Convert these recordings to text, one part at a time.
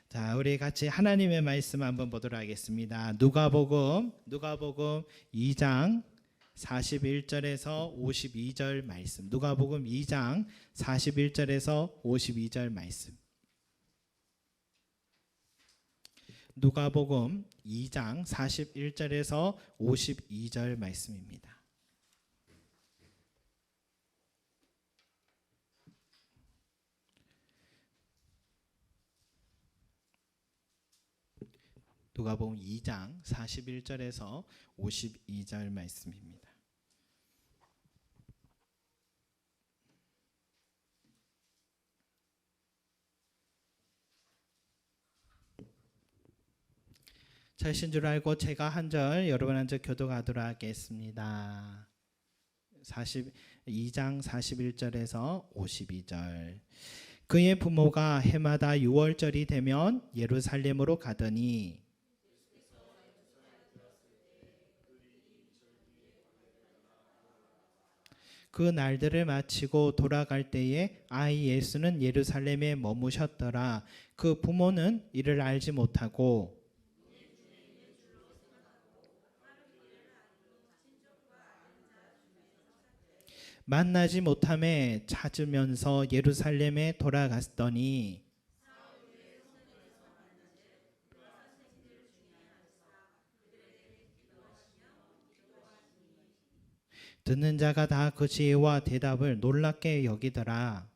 자, 우리 같이 하나님의 말씀 한번 보도록 하겠습니다. 누가복음 2장 41절에서 52절 말씀. 누가복음 2장 41절에서 52절 말씀. 누가복음 2장 41절에서 52절 말씀입니다. 누가복음 2장 41절에서 52절 말씀입니다. 잘신 줄 알고 제가 한 절, 여러분 한 절 교독하도록 하겠습니다. 2장 41절에서 52절. 그의 부모가 해마다 6월절이 되면 예루살렘으로 가더니 그 날들을 마치고 돌아갈 때에 아이 예수는 예루살렘에 머무셨더라. 그 부모는 이를 알지 못하고 만나지 못함에 찾으면서 예루살렘에 돌아갔더니 듣는 자가 다 그 지혜와 대답을 놀랍게 여기더라.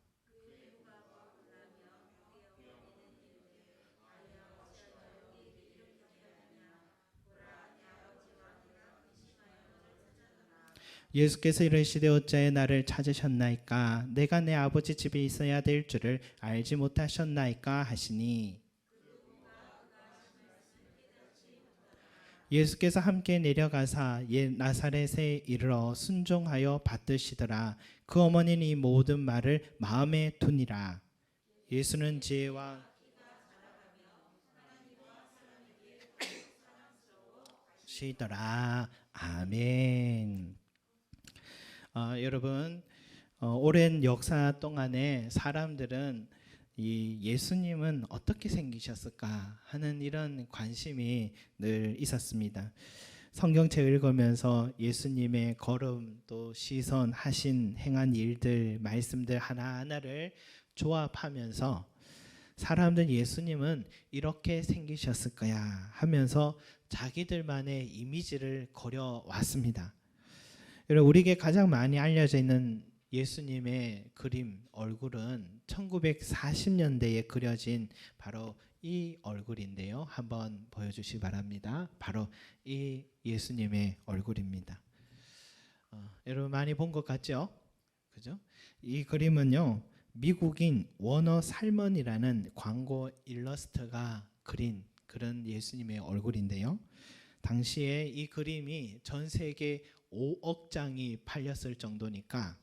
예수께서 이르시되 어찌하여 나를 찾으셨나이까? 내가 내 아버지 집에 있어야 될 줄을 알지 못하셨나이까? 하시니 예수께서 함께 내려가사 옛 나사렛에 이르러 순종하여 받드시더라. 그 어머니는 이 모든 말을 마음에 두니라. 예수는 지혜와 시더라. 아멘. 여러분, 오랜 역사 동안에 사람들은 이 예수님은 어떻게 생기셨을까 하는 이런 관심이 늘 있었습니다. 성경책 읽으면서 예수님의 걸음 또 시선 하신 행한 일들 말씀들 하나하나를 조합하면서 사람들 예수님은 이렇게 생기셨을 거야 하면서 자기들만의 이미지를 그려왔습니다. 여러분, 우리에게 가장 많이 알려져 있는 예수님의 그림 얼굴은 1940년대에 그려진 바로 이 얼굴인데요. 한번 보여주시기 바랍니다. 바로 이 예수님의 얼굴입니다. 여러분 많이 본 것 같죠? 그죠? 이 그림은요, 미국인 워너 살먼이라는 광고 일러스트가 그린 그런 예수님의 얼굴인데요. 당시에 이 그림이 전 세계 5억 장이 팔렸을 정도니까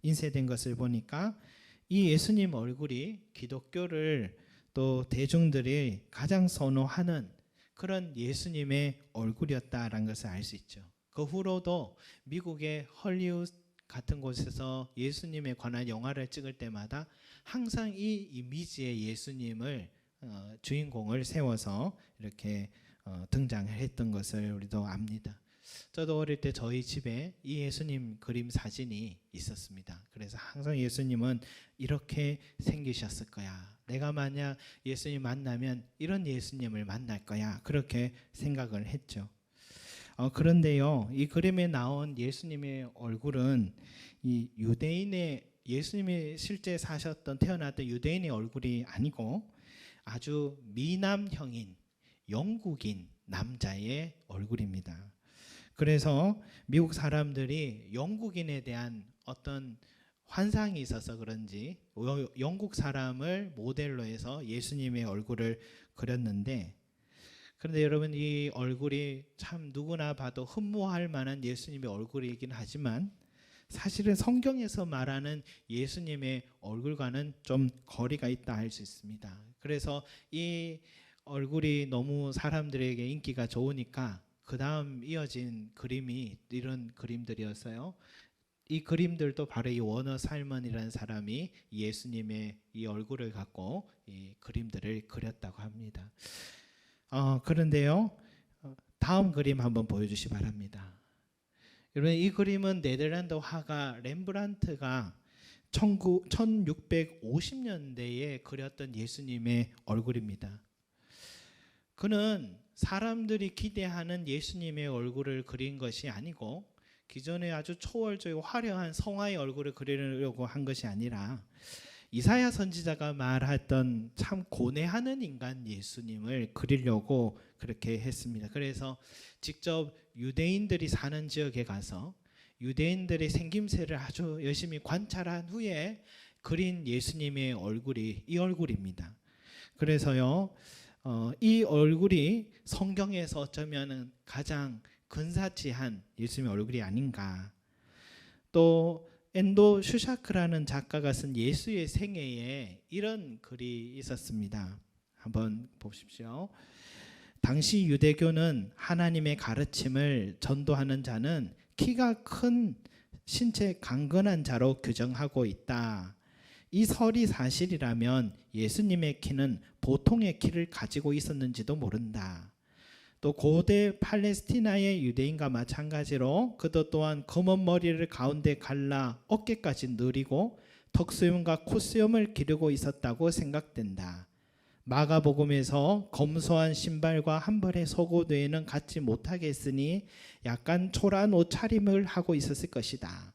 인쇄된 것을 보니까 이 예수님 얼굴이 기독교를 또 대중들이 가장 선호하는 그런 예수님의 얼굴이었다라는 것을 알 수 있죠. 그 후로도 미국의 헐리우드 같은 곳에서 예수님에 관한 영화를 찍을 때마다 항상 이 이미지의 예수님을 주인공을 세워서 이렇게 등장을 했던 것을 우리도 압니다. 저도 어릴 때 저희 집에 이 예수님 그림 사진이 있었습니다. 그래서 항상 예수님은 이렇게 생기셨을 거야. 내가 만약 예수님 만나면 이런 예수님을 만날 거야. 그렇게 생각을 했죠. 그런데요, 이 그림에 나온 예수님의 얼굴은 이 유대인의 예수님이 실제 사셨던 태어났던 유대인의 얼굴이 아니고 아주 미남형인 영국인 남자의 얼굴입니다. 그래서 미국 사람들이 영국인에 대한 어떤 환상이 있어서 그런지 영국 사람을 모델로 해서 예수님의 얼굴을 그렸는데, 그런데 여러분 이 얼굴이 참 누구나 봐도 흠모할 만한 예수님의 얼굴이긴 하지만 사실은 성경에서 말하는 예수님의 얼굴과는 좀 거리가 있다 할 수 있습니다. 그래서 이 얼굴이 너무 사람들에게 인기가 좋으니까 그 다음 이어진 그림이 이런 그림들이었어요. 이 그림들도 바로 이 워너 살먼이라는 사람이 예수님의 이 얼굴을 갖고 이 그림들을 그렸다고 합니다. 그런데요, 다음 그림 한번 보여주시 바랍니다. 여러분, 이 그림은 네덜란드 화가 렘브란트가 1650년대에 그렸던 예수님의 얼굴입니다. 그는 사람들이 기대하는 예수님의 얼굴을 그린 것이 아니고 기존에 아주 초월적이고 화려한 성화의 얼굴을 그리려고 한 것이 아니라 이사야 선지자가 말했던 참 고뇌하는 인간 예수님을 그리려고 그렇게 했습니다. 그래서 직접 유대인들이 사는 지역에 가서 유대인들의 생김새를 아주 열심히 관찰한 후에 그린 예수님의 얼굴이 이 얼굴입니다. 그래서요, 이 얼굴이 성경에서 어쩌면 가장 근사치한 예수님의 얼굴이 아닌가. 또 엔도 슈샤크라는 작가가 쓴 예수의 생애에 이런 글이 있었습니다. 한번 보십시오. 당시 유대교는 하나님의 가르침을 전도하는 자는 키가 큰 신체 강건한 자로 규정하고 있다. 이 설이 사실이라면 예수님의 키는 보통의 키를 가지고 있었는지도 모른다. 또 고대 팔레스티나의 유대인과 마찬가지로 그도 또한 검은 머리를 가운데 갈라 어깨까지 늘리고 턱수염과 콧수염을 기르고 있었다고 생각된다. 마가복음에서 검소한 신발과 한 벌의 속옷 외에는 갖지 못하게 했으니 약간 초라한 옷차림을 하고 있었을 것이다.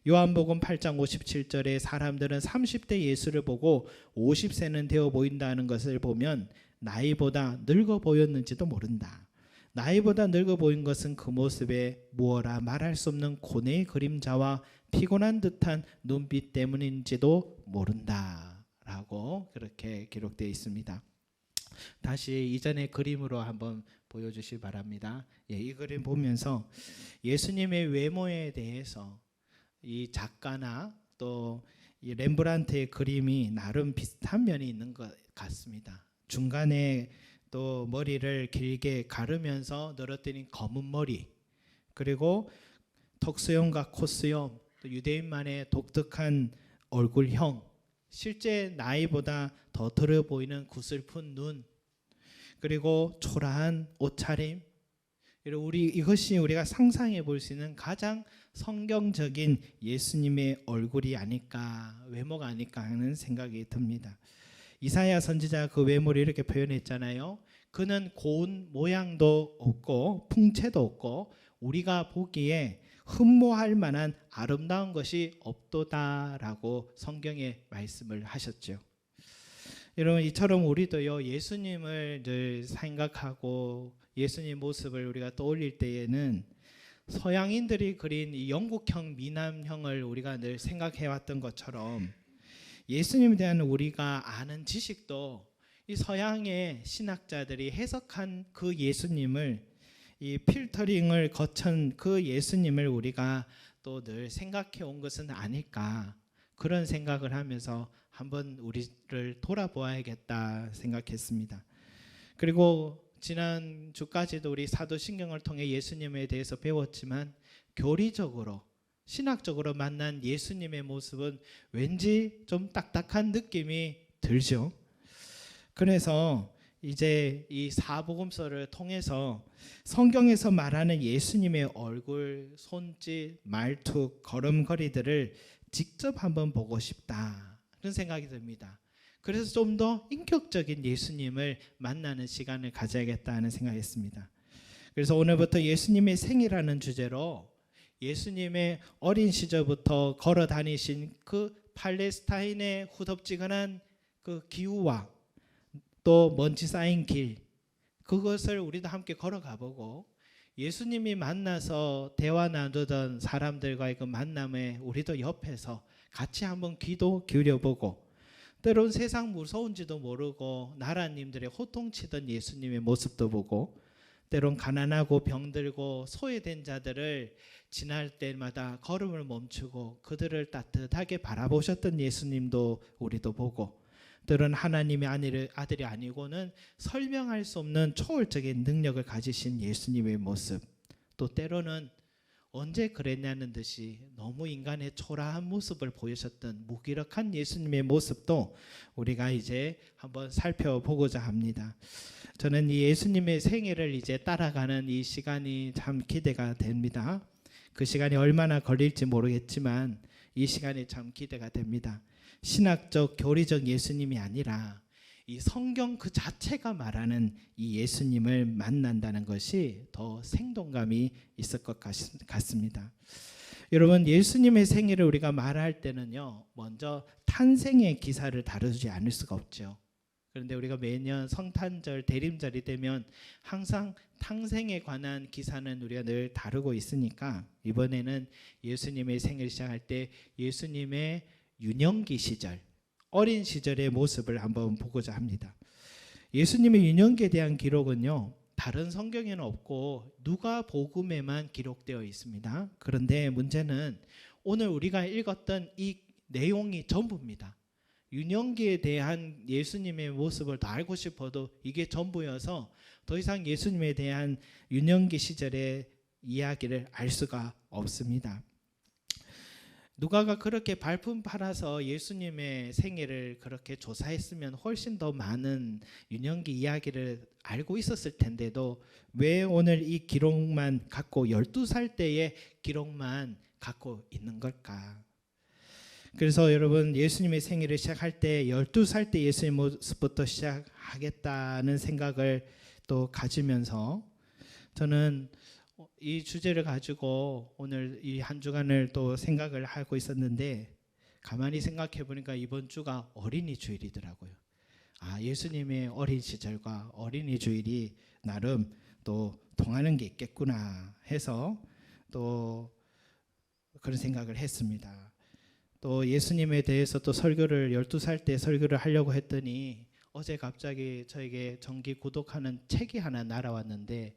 요한복음 8장 57절에 사람들은 30대 예수를 보고 50세는 되어 보인다는 것을 보면 나이보다 늙어 보였는지도 모른다. 나이보다 늙어 보인 것은 그 모습에 무어라 말할 수 없는 고뇌의 그림자와 피곤한 듯한 눈빛 때문인지도 모른다 라고 그렇게 기록되어 있습니다. 다시 이전의 그림으로 한번 보여주시기 바랍니다. 이 그림 보면서 예수님의 외모에 대해서 이 작가나 또 이 렘브란트의 그림이 나름 비슷한 면이 있는 것 같습니다. 중간에 또 머리를 길게 가르면서 늘어뜨린 검은 머리, 그리고 턱수염과 콧수염, 또 유대인만의 독특한 얼굴형, 실제 나이보다 더 들어 보이는 구슬픈 눈, 그리고 초라한 옷차림, 이것이 우리가 상상해 볼 수 있는 가장 성경적인 예수님의 얼굴이 아닐까, 외모가 아닐까 하는 생각이 듭니다. 이사야 선지자가 그 외모를 이렇게 표현했잖아요. 그는 고운 모양도 없고 풍채도 없고 우리가 보기에 흠모할 만한 아름다운 것이 없도다라고 성경에 말씀을 하셨죠. 여러분, 이처럼 우리도요, 예수님을 늘 생각하고 예수님 모습을 우리가 떠올릴 때에는 서양인들이 그린 이 영국형 미남형을 우리가 늘 생각해왔던 것처럼 예수님에 대한 우리가 아는 지식도 이 서양의 신학자들이 해석한 그 예수님을, 이 필터링을 거친 그 예수님을 우리가 또 늘 생각해 온 것은 아닐까, 그런 생각을 하면서 한번 우리를 돌아보아야겠다 생각했습니다. 그리고 지난 주까지도 우리 사도신경을 통해 예수님에 대해서 배웠지만 교리적으로 신학적으로 만난 예수님의 모습은 왠지 좀 딱딱한 느낌이 들죠. 그래서 이제 이 사복음서를 통해서 성경에서 말하는 예수님의 얼굴, 손짓, 말투, 걸음걸이들을 직접 한번 보고 싶다, 그런 생각이 듭니다. 그래서 좀 더 인격적인 예수님을 만나는 시간을 가져야겠다는 생각했습니다. 그래서 오늘부터 예수님의 생이라는 주제로 예수님의 어린 시절부터 걸어 다니신 그 팔레스타인의 후덥지근한 그 기후와 또 먼지 쌓인 길, 그것을 우리도 함께 걸어가 보고 예수님이 만나서 대화 나누던 사람들과의 그 만남에 우리도 옆에서 같이 한번 귀도 기울여보고, 때론 세상 무서운지도 모르고 나라님들의 호통치던 예수님의 모습도 보고, 때론 가난하고 병들고 소외된 자들을 지날 때마다 걸음을 멈추고 그들을 따뜻하게 바라보셨던 예수님도 우리도 보고, 때론 하나님의 아들이 아니고는 설명할 수 없는 초월적인 능력을 가지신 예수님의 모습, 또 때로는 언제 그랬냐는 듯이 너무 인간의 초라한 모습을 보이셨던 무기력한 예수님의 모습도 우리가 이제 한번 살펴보고자 합니다. 저는 이 예수님의 생애를 이제 따라가는 이 시간이 참 기대가 됩니다. 그 시간이 얼마나 걸릴지 모르겠지만 이 시간이 참 기대가 됩니다. 신학적 교리적 예수님이 아니라 이 성경 그 자체가 말하는 이 예수님을 만난다는 것이 더 생동감이 있을 것 같습니다. 여러분, 예수님의 생애를 우리가 말할 때는요, 먼저 탄생의 기사를 다루지 않을 수가 없죠. 그런데 우리가 매년 성탄절, 대림절이 되면 항상 탄생에 관한 기사는 우리가 늘 다루고 있으니까 이번에는 예수님의 생을 시작할 때 예수님의 유년기 시절, 어린 시절의 모습을 한번 보고자 합니다. 예수님의 유년기에 대한 기록은요, 다른 성경에는 없고 누가복음에만 기록되어 있습니다. 그런데 문제는 오늘 우리가 읽었던 이 내용이 전부입니다. 유년기에 대한 예수님의 모습을 더 알고 싶어도 이게 전부여서 더 이상 예수님에 대한 유년기 시절의 이야기를 알 수가 없습니다. 누가가 그렇게 발품 팔아서 예수님의 생애를 그렇게 조사했으면 훨씬 더 많은 유년기 이야기를 알고 있었을 텐데도 왜 오늘 이 기록만 갖고 12살 때의 기록만 갖고 있는 걸까? 그래서 여러분, 예수님의 생애를 시작할 때 12살 때 예수님의 모습부터 시작하겠다는 생각을 또 가지면서 저는 이 주제를 가지고 오늘 이 한 주간을 또 생각을 하고 있었는데 가만히 생각해 보니까 이번 주가 어린이 주일이더라고요. 예수님의 어린 시절과 어린이 주일이 나름 또 통하는 게 있겠구나 해서 또 그런 생각을 했습니다. 또 예수님에 대해서 또 설교를 12살 때 설교를 하려고 했더니 어제 갑자기 저에게 정기 구독하는 책이 하나 날아왔는데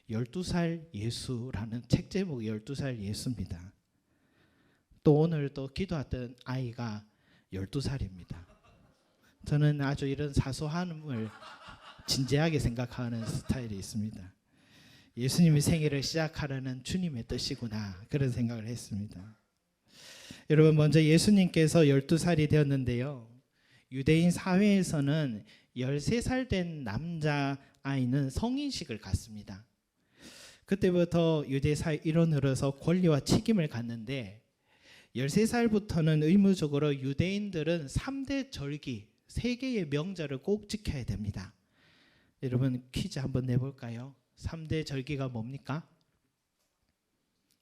12살 예수라는 책 제목이 12살 예수입니다. 또 오늘 또 기도했던 아이가 12살입니다. 저는 아주 이런 사소함을 진지하게 생각하는 스타일이 있습니다. 예수님의 생애를 시작하라는 주님의 뜻이구나, 그런 생각을 했습니다. 여러분, 먼저 예수님께서 12살이 되었는데요, 유대인 사회에서는 13살 된 남자 아이는 성인식을 갖습니다. 그때부터 유대사의 일원으로서 권리와 책임을 갖는데 13살부터는 의무적으로 유대인들은 3대 절기, 3개의 명절을 꼭 지켜야 됩니다. 여러분, 퀴즈 한번 내볼까요? 3대 절기가 뭡니까?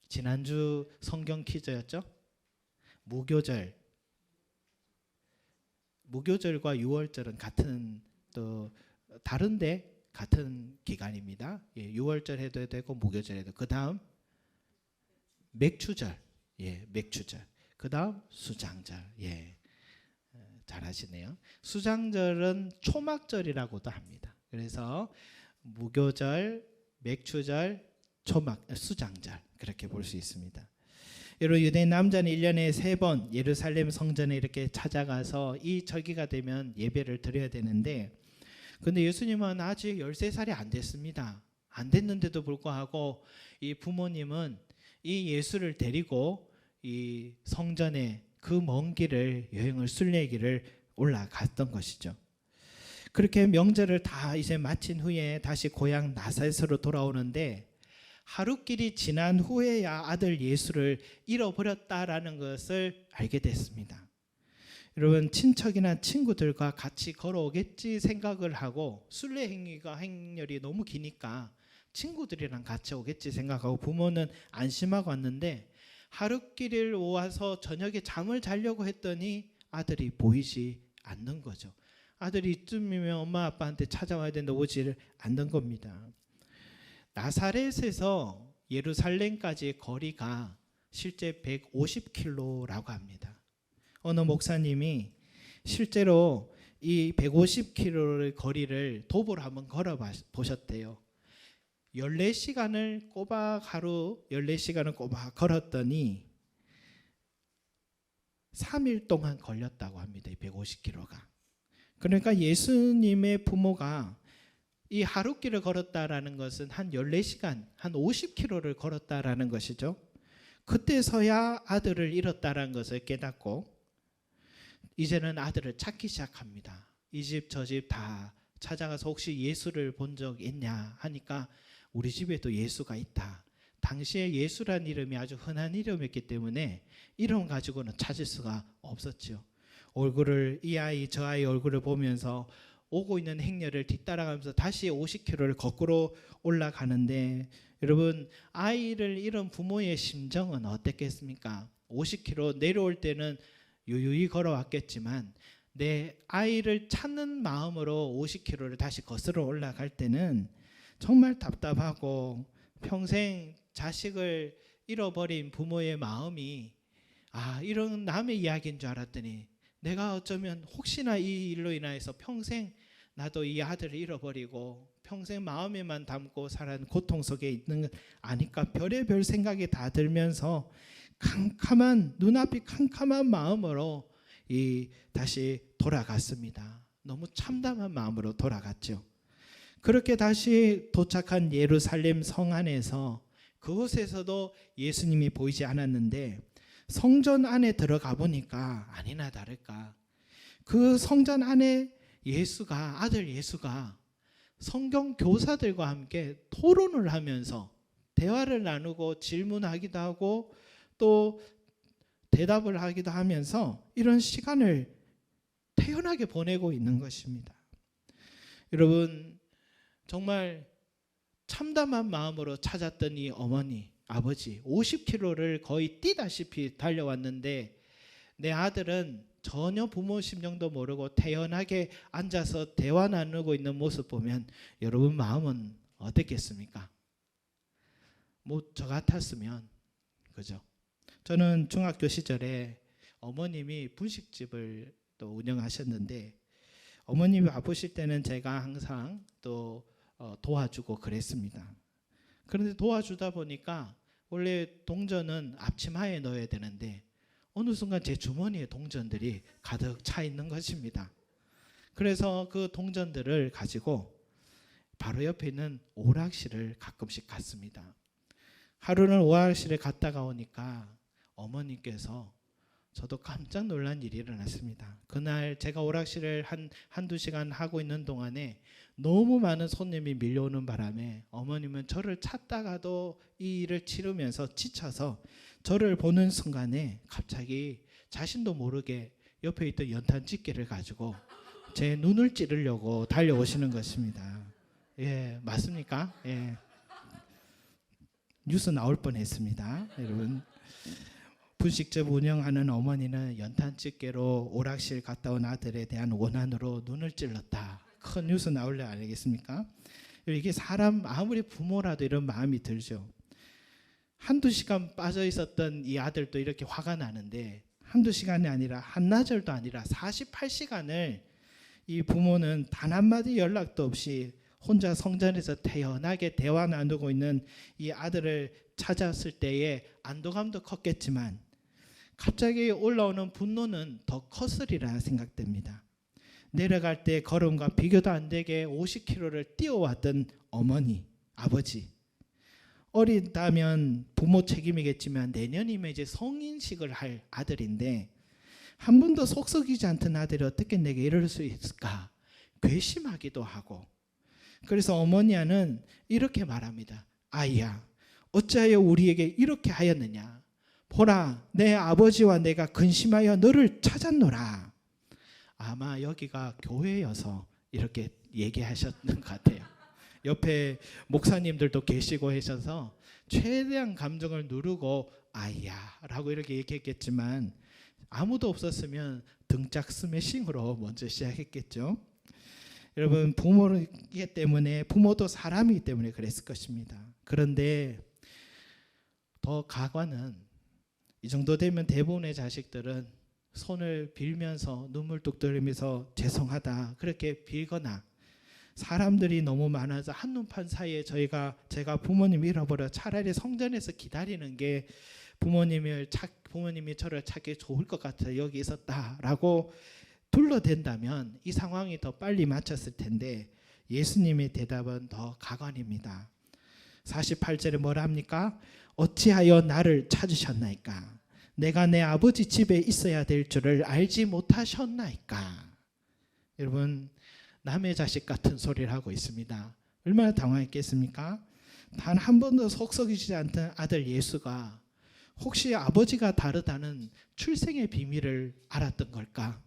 지난주 성경 퀴즈였죠? 무교절과 유월절은 같은, 또 다른데 같은 기간입니다. 6월절 해도 되고 무교절 해도. 그 다음 맥추절, 맥추절. 그 다음 수장절. 잘하시네요. 수장절은 초막절이라고도 합니다. 그래서 무교절, 맥추절, 수장절, 그렇게 볼 수 있습니다. 여러분, 유대인 남자는 1년에 3번 예루살렘 성전에 이렇게 찾아가서 이 절기가 되면 예배를 드려야 되는데, 근데 예수님은 아직 13살이 안 됐습니다. 안 됐는데도 불구하고 이 부모님은 이 예수를 데리고 이 성전에 그 먼 길을, 여행을 순례길을 올라갔던 것이죠. 그렇게 명절을 다 이제 마친 후에 다시 고향 나사렛으로 돌아오는데 하루길이 지난 후에야 아들 예수를 잃어버렸다라는 것을 알게 됐습니다. 여러분, 친척이나 친구들과 같이 걸어오겠지 생각을 하고, 순례 행렬이 너무 기니까 친구들이랑 같이 오겠지 생각하고 부모는 안심하고 왔는데 하루길을 와서 저녁에 잠을 자려고 했더니 아들이 보이지 않는 거죠. 아들이 이쯤이면 엄마 아빠한테 찾아와야 되는데 오지를 않는 겁니다. 나사렛에서 예루살렘까지의 거리가 실제 150km라고 합니다. 어느 목사님이 실제로 이 150km의 거리를 도보로 한번 걸어 보셨대요. 14시간을 꼬박, 하루 14시간을 꼬박 걸었더니 3일 동안 걸렸다고 합니다. 이 150km가. 그러니까 예수님의 부모가 이 하루길을 걸었다라는 것은 한 14시간, 한 50km를 걸었다라는 것이죠. 그때서야 아들을 잃었다는 것을 깨닫고 이제는 아들을 찾기 시작합니다. 이 집 저 집 다 찾아가서 혹시 예수를 본 적 있냐 하니까 우리 집에도 예수가 있다. 당시에 예수란 이름이 아주 흔한 이름이었기 때문에 이름 가지고는 찾을 수가 없었죠. 얼굴을 이 아이 저 아이 얼굴을 보면서 오고 있는 행렬을 뒤따라가면서 다시 50km를 거꾸로 올라가는데 여러분 아이를 잃은 부모의 심정은 어땠겠습니까? 50km 내려올 때는 유유히 걸어왔겠지만 내 아이를 찾는 마음으로 50km를 다시 거슬러 올라갈 때는 정말 답답하고 평생 자식을 잃어버린 부모의 마음이 이런 남의 이야기인 줄 알았더니 내가 어쩌면 혹시나 이 일로 인하여서 평생 나도 이 아들을 잃어버리고 평생 마음에만 담고 살아는 고통 속에 있는 거 아니까 별의별 생각이 다 들면서 눈앞이 캄캄한 마음으로 다시 돌아갔습니다. 너무 참담한 마음으로 돌아갔죠. 그렇게 다시 도착한 예루살렘 성 안에서 그곳에서도 예수님이 보이지 않았는데 성전 안에 들어가 보니까 아니나 다를까 그 성전 안에 아들 예수가 성경 교사들과 함께 토론을 하면서 대화를 나누고 질문하기도 하고 또 대답을 하기도 하면서 이런 시간을 태연하게 보내고 있는 것입니다. 여러분 정말 참담한 마음으로 찾았던 이 어머니 아버지 50km를 거의 뛰다시피 달려왔는데 내 아들은 전혀 부모 심정도 모르고 태연하게 앉아서 대화 나누고 있는 모습 보면 여러분 마음은 어땠겠습니까? 저 같았으면 그죠? 저는 중학교 시절에 어머님이 분식집을 또 운영하셨는데 어머님이 아프실 때는 제가 항상 또 도와주고 그랬습니다. 그런데 도와주다 보니까 원래 동전은 앞치마에 넣어야 되는데 어느 순간 제 주머니에 동전들이 가득 차 있는 것입니다. 그래서 그 동전들을 가지고 바로 옆에 있는 오락실을 가끔씩 갔습니다. 하루는 오락실에 갔다가 오니까 어머니께서 저도 깜짝 놀란 일이 일어났습니다. 그날 제가 오락실을 한두 시간 하고 있는 동안에 너무 많은 손님이 밀려오는 바람에 어머님은 저를 찾다가도 이 일을 치르면서 지쳐서 저를 보는 순간에 갑자기 자신도 모르게 옆에 있던 연탄집게를 가지고 제 눈을 찌르려고 달려오시는 것입니다. 예, 맞습니까? 예. 뉴스 나올 뻔했습니다. 여러분 분식집 운영하는 어머니는 연탄집게로 오락실 갔다 온 아들에 대한 원한으로 눈을 찔렀다. 큰 뉴스 나올래 아니겠습니까? 이게 사람 아무리 부모라도 이런 마음이 들죠. 한두 시간 빠져 있었던 이 아들도 이렇게 화가 나는데 한두 시간이 아니라 한나절도 아니라 48시간을 이 부모는 단 한마디 연락도 없이 혼자 성전에서 태연하게 대화 나누고 있는 이 아들을 찾았을 때의 안도감도 컸겠지만 갑자기 올라오는 분노는 더 컸으리라 생각됩니다. 내려갈 때 걸음과 비교도 안 되게 50km를 뛰어왔던 어머니, 아버지. 어리다면 부모 책임이겠지만 내년이면 이제 성인식을 할 아들인데 한 번도 속 썩이지 않던 아들이 어떻게 내게 이럴 수 있을까? 괘씸하기도 하고. 그래서 어머니는 이렇게 말합니다. 아이야, 어찌하여 우리에게 이렇게 하였느냐? 보라, 내 아버지와 내가 근심하여 너를 찾았노라. 아마 여기가 교회여서 이렇게 얘기하셨는 것 같아요. 옆에 목사님들도 계시고 하셔서 최대한 감정을 누르고 아이야 라고 이렇게 얘기했겠지만 아무도 없었으면 등짝 스매싱으로 먼저 시작했겠죠. 여러분 부모이기 때문에 부모도 사람이기 때문에 그랬을 것입니다. 그런데 더 가관은 이 정도 되면 대부분의 자식들은 손을 빌면서 눈물 뚝 흘리면서 죄송하다 그렇게 빌거나 사람들이 너무 많아서 한눈판 사이에 제가 부모님 잃어버려 차라리 성전에서 기다리는 게 부모님이 저를 찾기 좋을 것 같아요. 여기 있었다라고 둘러댄다면 이 상황이 더 빨리 맞췄을 텐데 예수님의 대답은 더 가관입니다. 48절에 뭐라 합니까? 어찌하여 나를 찾으셨나이까? 내가 내 아버지 집에 있어야 될 줄을 알지 못하셨나이까? 여러분, 남의 자식 같은 소리를 하고 있습니다. 얼마나 당황했겠습니까? 단 한 번도 속썩이지 않던 아들 예수가 혹시 아버지가 다르다는 출생의 비밀을 알았던 걸까?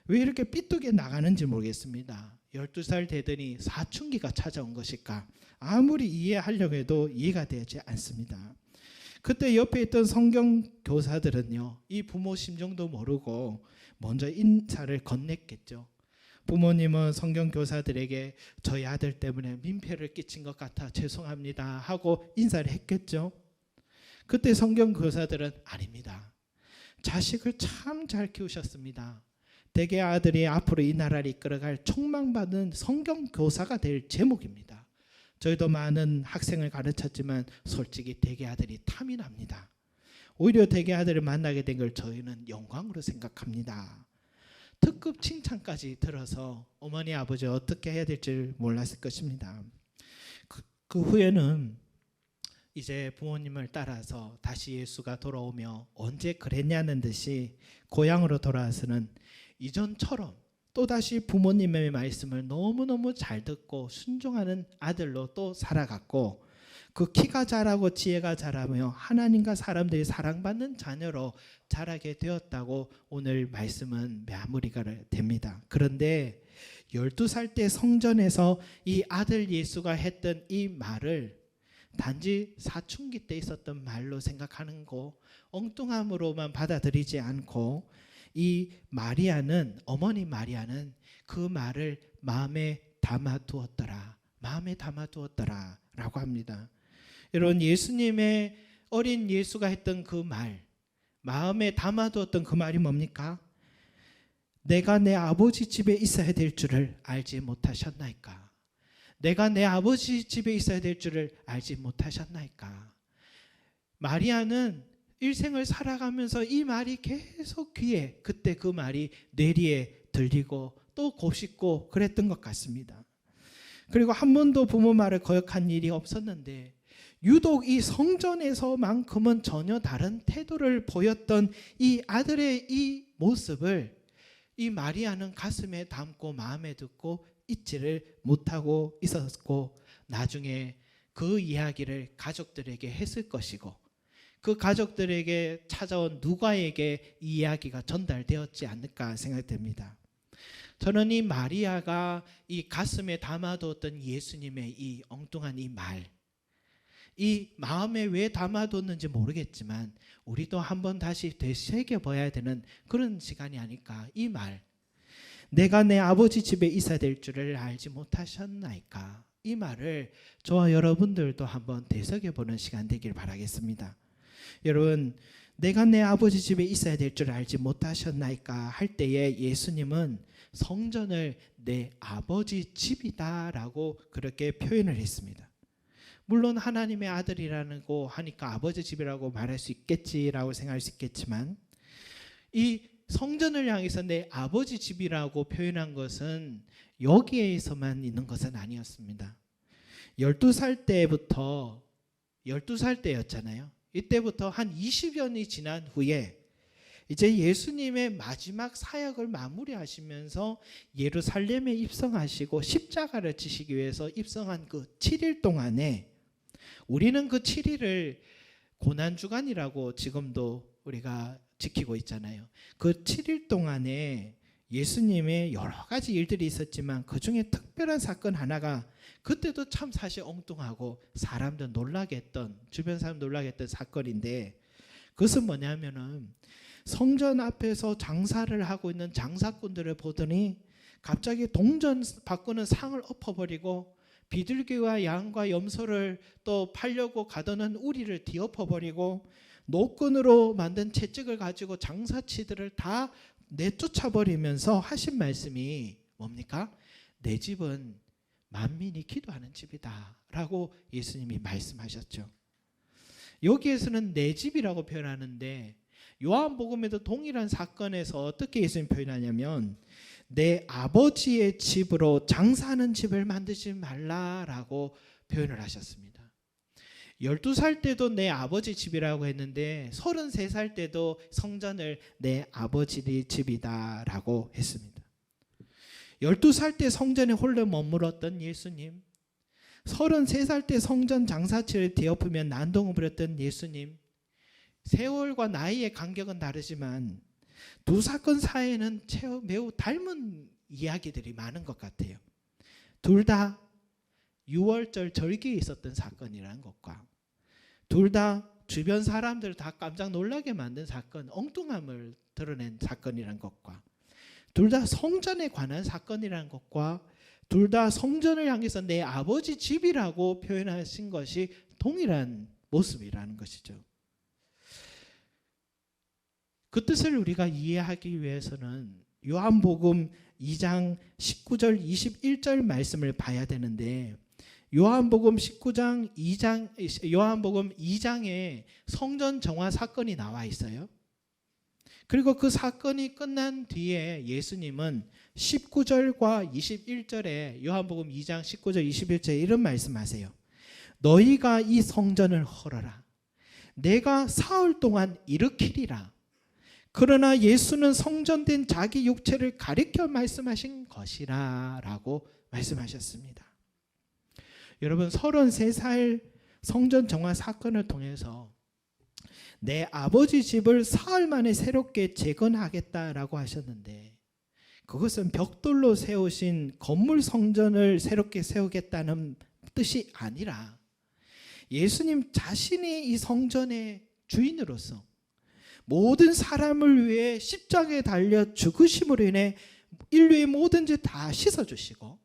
왜 이렇게 삐뚤게 나가는지 모르겠습니다. 12살 되더니 사춘기가 찾아온 것일까? 아무리 이해하려고 해도 이해가 되지 않습니다. 그때 옆에 있던 성경 교사들은요, 이 부모 심정도 모르고 먼저 인사를 건넸겠죠. 부모님은 성경 교사들에게 저희 아들 때문에 민폐를 끼친 것 같아 죄송합니다 하고 인사를 했겠죠. 그때 성경 교사들은 아닙니다. 자식을 참 잘 키우셨습니다. 대개 아들이 앞으로 이 나라를 이끌어갈 촉망받은 성경 교사가 될 제목입니다. 저희도 많은 학생을 가르쳤지만 솔직히 대개 아들이 탐이 납니다. 오히려 대개 아들을 만나게 된 걸 저희는 영광으로 생각합니다. 특급 칭찬까지 들어서 어머니 아버지 어떻게 해야 될지 몰랐을 것입니다. 그 후에는 이제 부모님을 따라서 다시 예수가 돌아오며 언제 그랬냐는 듯이 고향으로 돌아와서는 이전처럼 또다시 부모님의 말씀을 너무너무 잘 듣고 순종하는 아들로 또 살아갔고, 그 키가 자라고 지혜가 자라며 하나님과 사람들이 사랑받는 자녀로 자라게 되었다고 오늘 말씀은 마무리가 됩니다. 그런데 12살 때 성전에서 이 아들 예수가 했던 이 말을 단지 사춘기 때 있었던 말로 생각하는 거, 엉뚱함으로만 받아들이지 않고 이 마리아는, 어머니 마리아는 그 말을 마음에 담아두었더라. 마음에 담아두었더라 라고 합니다. 여러분, 예수님의 어린 예수가 했던 그 말, 마음에 담아두었던 그 말이 뭡니까? 내가 내 아버지 집에 있어야 될 줄을 알지 못하셨나이까? 내가 내 아버지 집에 있어야 될 줄을 알지 못하셨나이까? 마리아는 일생을 살아가면서 이 말이 계속 귀에, 그때 그 말이 뇌리에 들리고 또 곱씹고 그랬던 것 같습니다. 그리고 한 번도 부모 말을 거역한 일이 없었는데 유독 이 성전에서만큼은 전혀 다른 태도를 보였던 이 아들의 이 모습을 이 마리아는 가슴에 담고 마음에 듣고 잊지를 못하고 있었고, 나중에 그 이야기를 가족들에게 했을 것이고, 그 가족들에게 찾아온 누가에게 이 이야기가 전달되었지 않을까 생각됩니다. 저는 이 마리아가 이 가슴에 담아두었던 예수님의 이 엉뚱한 이 말, 이 마음에 왜 담아뒀는지 모르겠지만 우리도 한번 다시 되새겨봐야 되는 그런 시간이 아닐까. 이 말, 내가 내 아버지 집에 있어야 될 줄을 알지 못하셨나이까? 이 말을 저와 여러분들도 한번 되새겨보는 시간 되길 바라겠습니다. 여러분, 내가 내 아버지 집에 있어야 될 줄 알지 못하셨나이까 할 때에 예수님은 성전을 내 아버지 집이다라고 그렇게 표현을 했습니다. 물론 하나님의 아들이라고 하니까 아버지 집이라고 말할 수 있겠지라고 생각할 수 있겠지만, 이 성전을 향해서 내 아버지 집이라고 표현한 것은 여기에서만 있는 것은 아니었습니다. 12살 때부터, 12살 때였잖아요. 이때부터 한 20여 년이 지난 후에 이제 예수님의 마지막 사역을 마무리하시면서 예루살렘에 입성하시고 십자가를 지시기 위해서 입성한 그 7일 동안에, 우리는 그 7일을 고난주간이라고 지금도 우리가 지키고 있잖아요. 그 7일 동안에 예수님의 여러 가지 일들이 있었지만 그 중에 특별한 사건 하나가, 그때도 참 사실 엉뚱하고 사람들 놀라게 했던, 주변 사람 놀라게 했던 사건인데, 그것은 뭐냐면은 성전 앞에서 장사를 하고 있는 장사꾼들을 보더니 갑자기 동전 바꾸는 상을 엎어버리고 비둘기와 양과 염소를 또 팔려고 가더는 우리를 뒤엎어버리고 노끈으로 만든 채찍을 가지고 장사치들을 다 내쫓아버리면서 하신 말씀이 뭡니까? 내 집은 만민이 기도하는 집이다 라고 예수님이 말씀하셨죠. 여기에서는 내 집이라고 표현하는데 요한복음에도 동일한 사건에서 어떻게 예수님 표현하냐면 내 아버지의 집으로 장사하는 집을 만들지 말라라고 표현을 하셨습니다. 12살 때도 내 아버지 집이라고 했는데 33살 때도 성전을 내 아버지 집이다라고 했습니다. 12살 때 성전에 홀로 머물었던 예수님, 33살 때 성전 장사치를 뒤엎으며 난동을 부렸던 예수님, 세월과 나이의 간격은 다르지만 두 사건 사이에는 매우 닮은 이야기들이 많은 것 같아요. 둘 다 6월절 절기에 있었던 사건이라는 것과 둘 다 주변 사람들을 다 깜짝 놀라게 만든 사건, 엉뚱함을 드러낸 사건이라는 것과 둘 다 성전에 관한 사건이라는 것과 둘 다 성전을 향해서 내 아버지 집이라고 표현하신 것이 동일한 모습이라는 것이죠. 그 뜻을 우리가 이해하기 위해서는 요한복음 2장 19절 21절 말씀을 봐야 되는데, 요한복음 2장에 성전 정화 사건이 나와 있어요. 그리고 그 사건이 끝난 뒤에 예수님은 19절과 21절에 요한복음 2장 19절 21절에 이런 말씀하세요. 너희가 이 성전을 헐어라. 내가 사흘 동안 일으키리라. 그러나 예수는 성전된 자기 육체를 가리켜 말씀하신 것이라 라고 말씀하셨습니다. 여러분, 33살 성전 정화 사건을 통해서 내 아버지 집을 사흘 만에 새롭게 재건하겠다라고 하셨는데, 그것은 벽돌로 세우신 건물 성전을 새롭게 세우겠다는 뜻이 아니라 예수님 자신이 이 성전의 주인으로서 모든 사람을 위해 십자가에 달려 죽으심으로 인해 인류의 모든 죄 다 씻어주시고,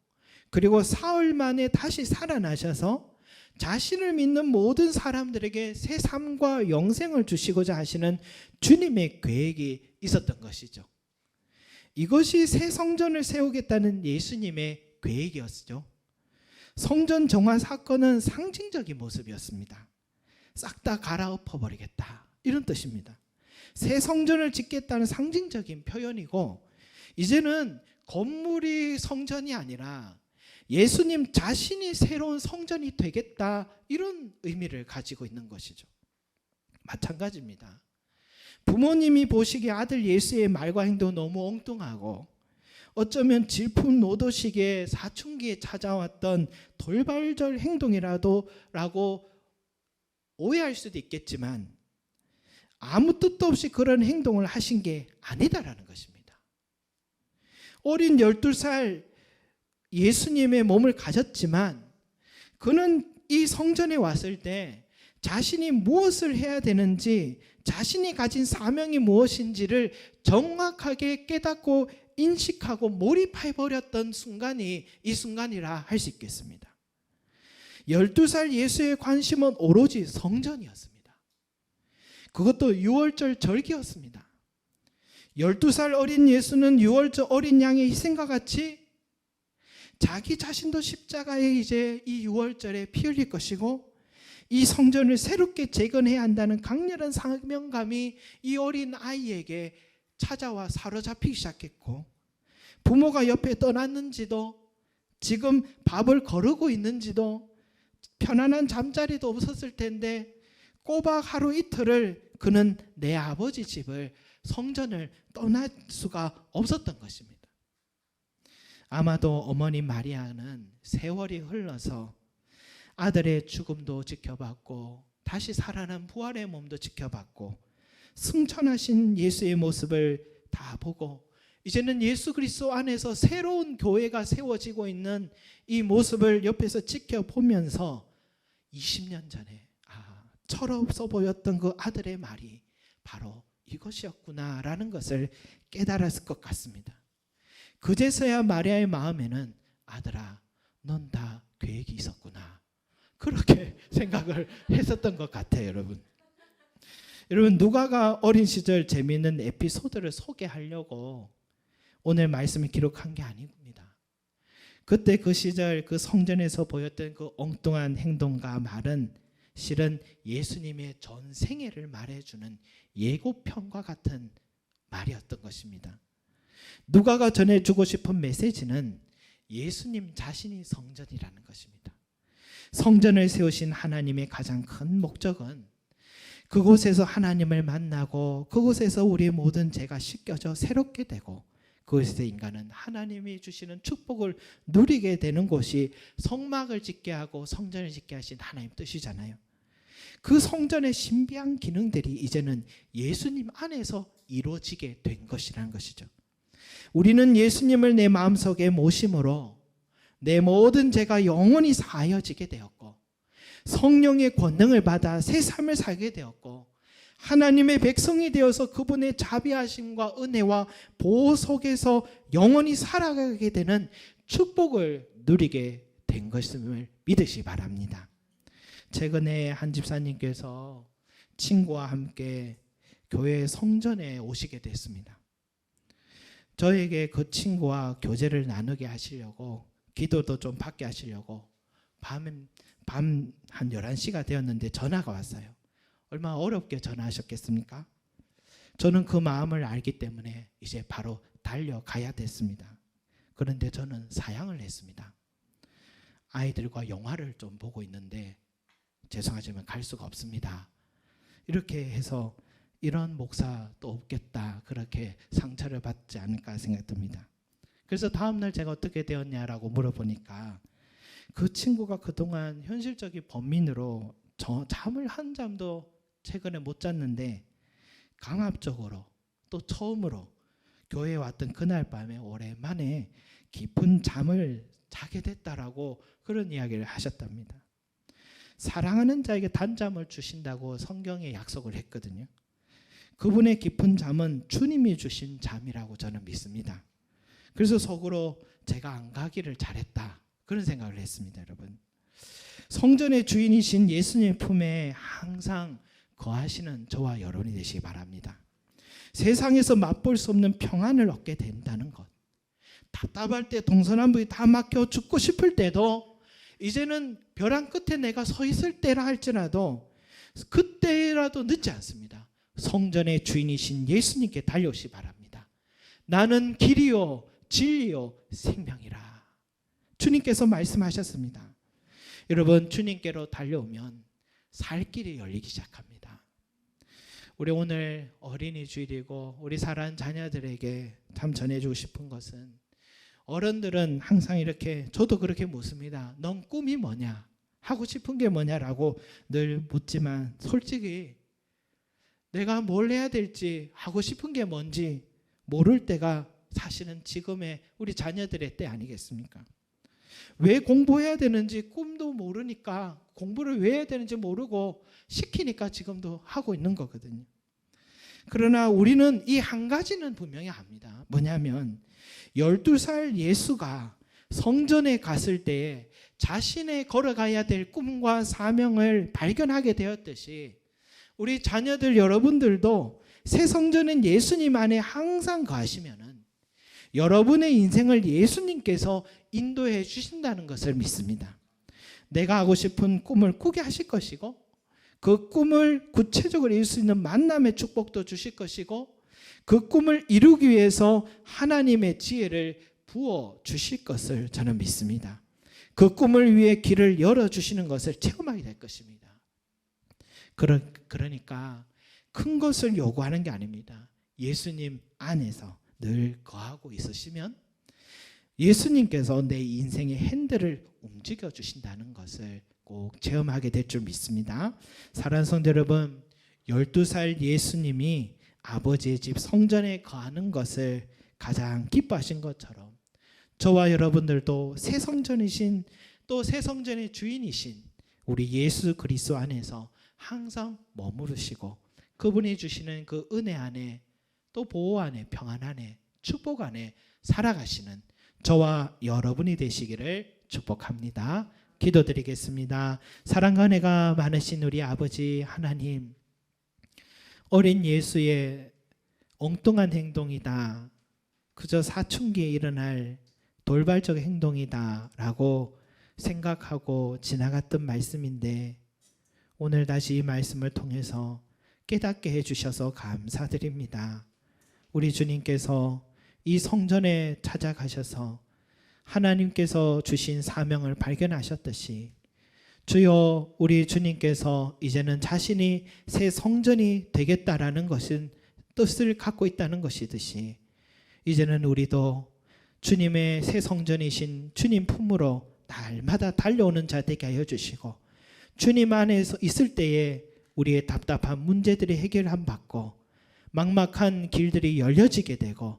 그리고 사흘 만에 다시 살아나셔서 자신을 믿는 모든 사람들에게 새 삶과 영생을 주시고자 하시는 주님의 계획이 있었던 것이죠. 이것이 새 성전을 세우겠다는 예수님의 계획이었죠. 성전 정화 사건은 상징적인 모습이었습니다. 싹 다 갈아엎어 버리겠다, 이런 뜻입니다. 새 성전을 짓겠다는 상징적인 표현이고, 이제는 건물이 성전이 아니라 예수님 자신이 새로운 성전이 되겠다, 이런 의미를 가지고 있는 것이죠. 마찬가지입니다. 부모님이 보시기에 아들 예수의 말과 행동은 너무 엉뚱하고 어쩌면 질풍노도식의 사춘기에 찾아왔던 돌발절 행동이라고 오해할 수도 있겠지만, 아무 뜻도 없이 그런 행동을 하신 게 아니다라는 것입니다. 어린 12살 예수님의 몸을 가졌지만 그는 이 성전에 왔을 때 자신이 무엇을 해야 되는지, 자신이 가진 사명이 무엇인지를 정확하게 깨닫고 인식하고 몰입해버렸던 순간이 이 순간이라 할 수 있겠습니다. 12살 예수의 관심은 오로지 성전이었습니다. 그것도 6월절 절기였습니다. 12살 어린 예수는 6월절 어린 양의 희생과 같이 자기 자신도 십자가에 이제 이 6월절에 피 흘릴 것이고, 이 성전을 새롭게 재건해야 한다는 강렬한 사명감이 이 어린 아이에게 찾아와 사로잡히기 시작했고, 부모가 옆에 떠났는지도, 지금 밥을 거르고 있는지도, 편안한 잠자리도 없었을 텐데 꼬박 하루 이틀을 그는 내 아버지 집을, 성전을 떠날 수가 없었던 것입니다. 아마도 어머니 마리아는 세월이 흘러서 아들의 죽음도 지켜봤고 다시 살아난 부활의 몸도 지켜봤고 승천하신 예수의 모습을 다 보고, 이제는 예수 그리스도 안에서 새로운 교회가 세워지고 있는 이 모습을 옆에서 지켜보면서 20년 전에 철없어 보였던 그 아들의 말이 바로 이것이었구나라는 것을 깨달았을 것 같습니다. 그제서야 마리아의 마음에는 아들아, 넌 다 계획이 있었구나, 그렇게 생각을 했었던 것 같아요. 여러분, 누가가 어린 시절 재미있는 에피소드를 소개하려고 오늘 말씀을 기록한 게 아닙니다. 그때 그 시절 그 성전에서 보였던 그 엉뚱한 행동과 말은 실은 예수님의 전생애를 말해주는 예고편과 같은 말이었던 것입니다. 누가가 전해주고 싶은 메시지는 예수님 자신이 성전이라는 것입니다. 성전을 세우신 하나님의 가장 큰 목적은 그곳에서 하나님을 만나고 그곳에서 우리의 모든 죄가 씻겨져 새롭게 되고 그곳에서 인간은 하나님이 주시는 축복을 누리게 되는 곳이 성막을 짓게 하고 성전을 짓게 하신 하나님 뜻이잖아요. 그 성전의 신비한 기능들이 이제는 예수님 안에서 이루어지게 된 것이라는 것이죠. 우리는 예수님을 내 마음속에 모심으로 내 모든 죄가 영원히 사하여지게 되었고 성령의 권능을 받아 새 삶을 살게 되었고 하나님의 백성이 되어서 그분의 자비하심과 은혜와 보호 속에서 영원히 살아가게 되는 축복을 누리게 된 것임을 믿으시 바랍니다. 최근에 한 집사님께서 친구와 함께 교회 성전에 오시게 됐습니다. 저에게 그 친구와 교제를 나누게 하시려고 기도도 좀 받게 하시려고 밤 한 11시가 되었는데 전화가 왔어요. 얼마나 어렵게 전화하셨겠습니까? 저는 그 마음을 알기 때문에 이제 바로 달려가야 됐습니다. 그런데 저는 사양을 했습니다. 아이들과 영화를 좀 보고 있는데 죄송하지만 갈 수가 없습니다. 이렇게 해서 이런 목사 또 없겠다, 그렇게 상처를 받지 않을까 생각됩니다. 그래서 다음날 제가 어떻게 되었냐라고 물어보니까 그 친구가 그동안 현실적인 범민으로 잠을 한 잠도 최근에 못 잤는데 강압적으로 또 처음으로 교회에 왔던 그날 밤에 오랜만에 깊은 잠을 자게 됐다라고 그런 이야기를 하셨답니다. 사랑하는 자에게 단잠을 주신다고 성경에 약속을 했거든요. 그분의 깊은 잠은 주님이 주신 잠이라고 저는 믿습니다. 그래서 속으로 제가 안 가기를 잘했다, 그런 생각을 했습니다. 여러분, 성전의 주인이신 예수님 품에 항상 거하시는 저와 여러분이 되시기 바랍니다. 세상에서 맛볼 수 없는 평안을 얻게 된다는 것, 답답할 때 동서남북이 다 막혀 죽고 싶을 때도 이제는 벼랑 끝에 내가 서 있을 때라 할지라도 그때라도 늦지 않습니다. 성전의 주인이신 예수님께 달려오시 바랍니다. 나는 길이요 진리요 생명이라 주님께서 말씀하셨습니다. 여러분, 주님께로 달려오면 살 길이 열리기 시작합니다. 우리 오늘 어린이 주일이고 우리 사랑하는 자녀들에게 참 전해주고 싶은 것은, 어른들은 항상 이렇게, 저도 그렇게 묻습니다. 넌 꿈이 뭐냐? 하고 싶은 게 뭐냐라고 늘 묻지만 솔직히 내가 뭘 해야 될지, 하고 싶은 게 뭔지 모를 때가 사실은 지금의 우리 자녀들의 때 아니겠습니까? 왜 공부해야 되는지 꿈도 모르니까 공부를 왜 해야 되는지 모르고 시키니까 지금도 하고 있는 거거든요. 그러나 우리는 이 한 가지는 분명히 압니다. 뭐냐면 12살 예수가 성전에 갔을 때에 자신의 걸어가야 될 꿈과 사명을 발견하게 되었듯이 우리 자녀들 여러분들도 새 성전인 예수님 안에 항상 거하시면은 여러분의 인생을 예수님께서 인도해 주신다는 것을 믿습니다. 내가 하고 싶은 꿈을 꾸게 하실 것이고 그 꿈을 구체적으로 이룰 수 있는 만남의 축복도 주실 것이고 그 꿈을 이루기 위해서 하나님의 지혜를 부어 주실 것을 저는 믿습니다. 그 꿈을 위해 길을 열어주시는 것을 체험하게 될 것입니다. 그러니까 큰 것을 요구하는 게 아닙니다. 예수님 안에서 늘 거하고 있으시면 예수님께서 내 인생의 핸들을 움직여 주신다는 것을 꼭 체험하게 될 줄 믿습니다. 사랑하는 성도 여러분, 12살 예수님이 아버지의 집 성전에 거하는 것을 가장 기뻐하신 것처럼 저와 여러분들도 새 성전이신, 또 새 성전의 주인이신 우리 예수 그리스도 안에서 항상 머무르시고 그분이 주시는 그 은혜 안에, 또 보호 안에, 평안 안에, 축복 안에 살아가시는 저와 여러분이 되시기를 축복합니다. 기도드리겠습니다. 사랑과 은혜가 많으신 우리 아버지 하나님, 어린 예수의 엉뚱한 행동이다, 그저 사춘기에 일어날 돌발적 행동이다 라고 생각하고 지나갔던 말씀인데 오늘 다시 이 말씀을 통해서 깨닫게 해주셔서 감사드립니다. 우리 주님께서 이 성전에 찾아가셔서 하나님께서 주신 사명을 발견하셨듯이 주여, 우리 주님께서 이제는 자신이 새 성전이 되겠다라는 것은 뜻을 갖고 있다는 것이듯이 이제는 우리도 주님의 새 성전이신 주님 품으로 날마다 달려오는 자 되게 하여 주시고, 주님 안에서 있을 때에 우리의 답답한 문제들이 해결함 받고 막막한 길들이 열려지게 되고,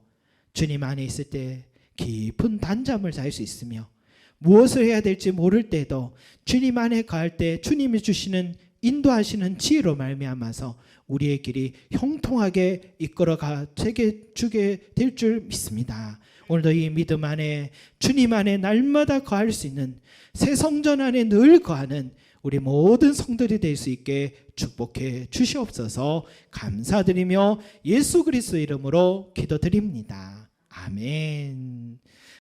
주님 안에 있을 때 깊은 단잠을 잘 수 있으며 무엇을 해야 될지 모를 때도 주님 안에 갈 때 주님이 주시는 인도하시는 지혜로 말미암아서 우리의 길이 형통하게 이끌어가 주게 될 줄 믿습니다. 오늘도 이 믿음 안에 주님 안에 날마다 거할 수 있는 새 성전 안에 늘 거하는 우리 모든 성들이 될 수 있게 축복해 주시옵소서. 감사드리며 예수 그리스도 이름으로 기도드립니다. 아멘.